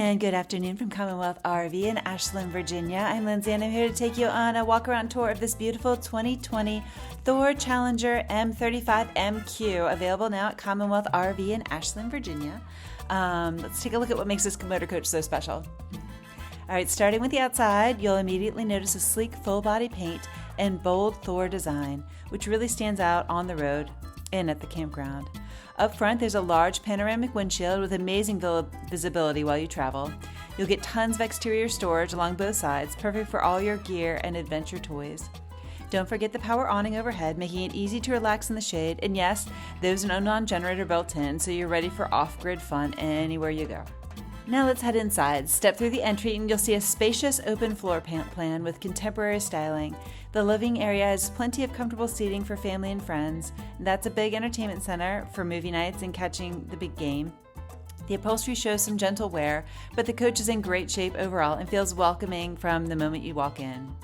And good afternoon from Commonwealth RV in Ashland, Virginia. I'm Lindsay and I'm here to take you on a walk around tour of this beautiful 2020 Thor Challenger M35 MQ, available now at Commonwealth RV in Ashland, Virginia. Let's take a look at what makes this motor coach so special. All right, starting with the outside, you'll immediately notice a sleek full body paint and bold Thor design, which really stands out on the road and at the campground. Up front, there's a large panoramic windshield with amazing visibility while you travel. You'll get tons of exterior storage along both sides, perfect for all your gear and adventure toys. Don't forget the power awning overhead, making it easy to relax in the shade. And yes, there's an Awning generator built in, so you're ready for off-grid fun anywhere you go. Now let's head inside. Step through the entry and you'll see a spacious open floor plan with contemporary styling. The living area has plenty of comfortable seating for family and friends. That's a big entertainment center for movie nights and catching the big game. The upholstery shows some gentle wear, but the coach is in great shape overall and feels welcoming from the moment you walk in.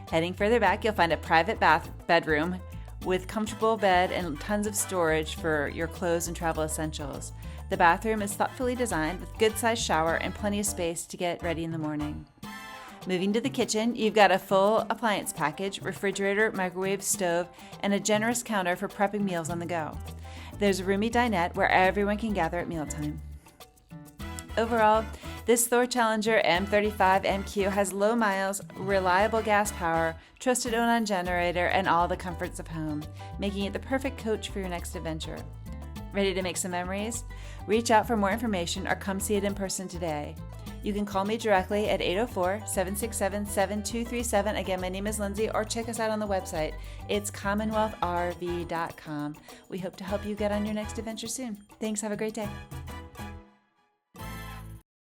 Heading further back, you'll find a private bedroom with comfortable bed and tons of storage for your clothes and travel essentials. The bathroom is thoughtfully designed with good-sized shower and plenty of space to get ready in the morning. Moving to the kitchen, you've got a full appliance package, refrigerator, microwave, stove, and a generous counter for prepping meals on the go. There's a roomy dinette where everyone can gather at mealtime. Overall, this Thor Challenger M35 MQ has low miles, reliable gas power, trusted Awning generator, and all the comforts of home, making it the perfect coach for your next adventure. Ready to make some memories? Reach out for more information or come see it in person today. You can call me directly at 804-767-7237. Again, my name is Lindsay, or check us out on the website. It's commonwealthrv.com. We hope to help you get on your next adventure soon. Thanks. Have a great day.